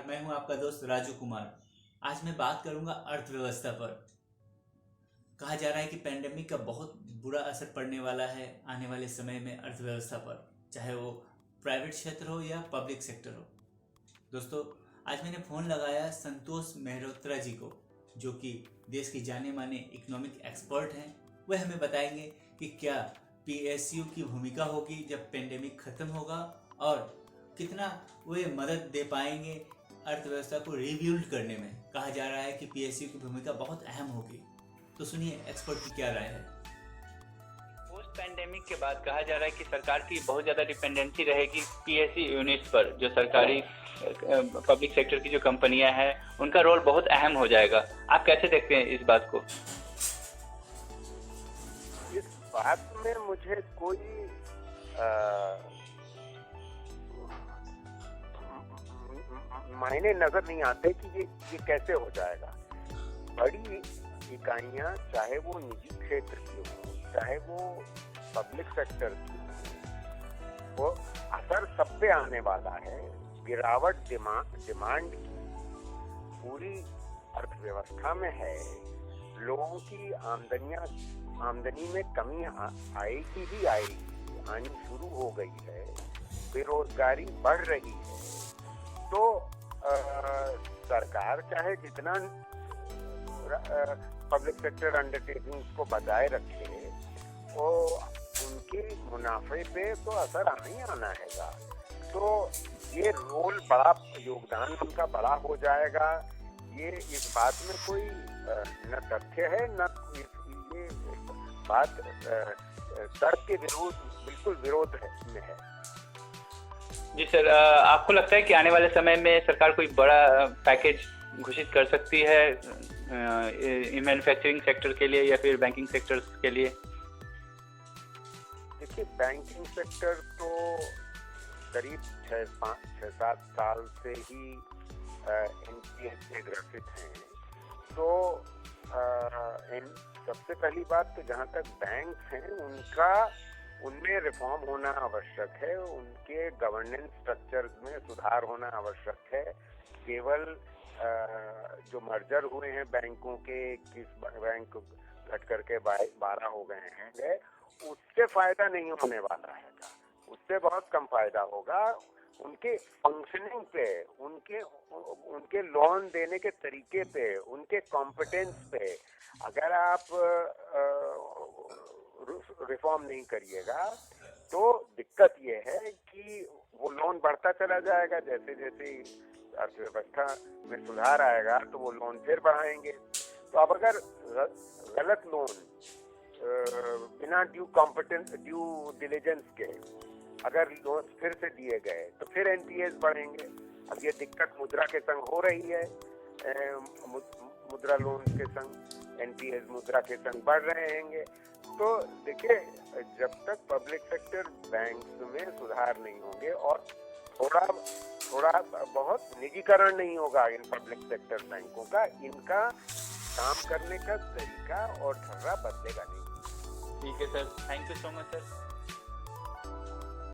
मैं हूं आपका दोस्त राजू कुमार। आज मैं बात करूंगा अर्थव्यवस्था पर। कहा जा रहा है कि पेंडेमिक का बहुत बुरा असर पड़ने वाला है आने वाले समय में अर्थव्यवस्था पर, चाहे वो प्राइवेट क्षेत्र हो या पब्लिक सेक्टर हो। दोस्तों, आज मैंने फ़ोन लगाया संतोष मेहरोत्रा जी को, जो कि देश की जाने माने इकोनॉमिक एक्सपर्ट हैं। वह हमें बताएंगे कि क्या पीएसयू की भूमिका होगी जब पेंडेमिक ख़त्म होगा, और कितना वे मदद दे पाएंगे अर्थव्यवस्था को रिबिल्ड करने में। कहा जा रहा है कि पीएसयू की भूमिका बहुत अहम होगी। तो सुनिए एक्सपर्ट की क्या राय है। पोस्ट पैंडेमिक के बाद कहा जा रहा है कि सरकार की बहुत ज़्यादा डिपेंडेंसी रहेगी पीएसयू यूनिट्स पर। जो सरकारी पब्लिक सेक्टर की जो कंपनियां हैं, उनका रोल बहुत अहम हो जाएगा। आप कैसे देखते हैं इस बात को? इस बात में मुझे कोई मायने नजर नहीं आते कि ये कैसे हो जाएगा। बड़ी इकाइयां, चाहे वो निजी क्षेत्र की हो, चाहे वो पब्लिक सेक्टर की हो, वो असर सब पे आने वाला है। गिरावट डिमांड की पूरी अर्थव्यवस्था में है। लोगों की आमदनी में कमी आएगी ही आएगी, आनी शुरू हो गई है। बेरोजगारी बढ़ रही है। तो सरकार चाहे जितना पब्लिक सेक्टर अंडरटेकिंग्स को बजाय रखे, वो उनके मुनाफे पे तो असर आना ही आना है। तो ये रोल बड़ा, योगदान उनका बड़ा हो जाएगा। ये इस बात में कोई न तथ्य है, न ये बात तर्क के बिल्कुल विरोध में है। जी सर, आपको लगता है कि आने वाले समय में सरकार कोई बड़ा पैकेज घोषित कर सकती है मैन्युफैक्चरिंग सेक्टर के लिए या फिर बैंकिंग सेक्टर के लिए? देखिए, बैंकिंग सेक्टर तो करीब 6-7 साल से ही एनपीएस से ग्रसित हैं। तो सबसे पहली बात तो जहाँ तक बैंक हैं, उनमें रिफॉर्म होना आवश्यक है। उनके गवर्नेंस स्ट्रक्चर्स में सुधार होना आवश्यक है। केवल जो मर्जर हुए हैं बैंकों के, 21 बैंक घट करके 12 हो गए हैं, उससे फायदा नहीं होने वाला है। उससे बहुत कम फायदा होगा। उनके फंक्शनिंग पे, उनके लोन देने के तरीके पे, उनके कॉम्पिटेंस पे अगर आप रिफॉर्म नहीं करिएगा तो दिक्कत ये है कि वो लोन बढ़ता चला जाएगा। जैसे जैसे अर्थव्यवस्था में सुधार आएगा तो वो लोन फिर बढ़ाएंगे। तो अब अगर गलत लोन बिना ड्यू डिलिजेंस के अगर लोन फिर से दिए गए तो फिर एनपीएस बढ़ेंगे। अब ये दिक्कत मुद्रा के संग हो रही है। मुद्रा लोन के संग एनपीएस मुद्रा के संग बढ़ रहे हैं। तो देखिए, जब तक पब्लिक सेक्टर बैंक्स में सुधार नहीं होंगे और थोड़ा बहुत निजीकरण नहीं होगा इन पब्लिक सेक्टर बैंकों का, इनका काम करने का तरीका और ढर्रा बदलेगा नहीं। ठीक है sir, thank you so much sir.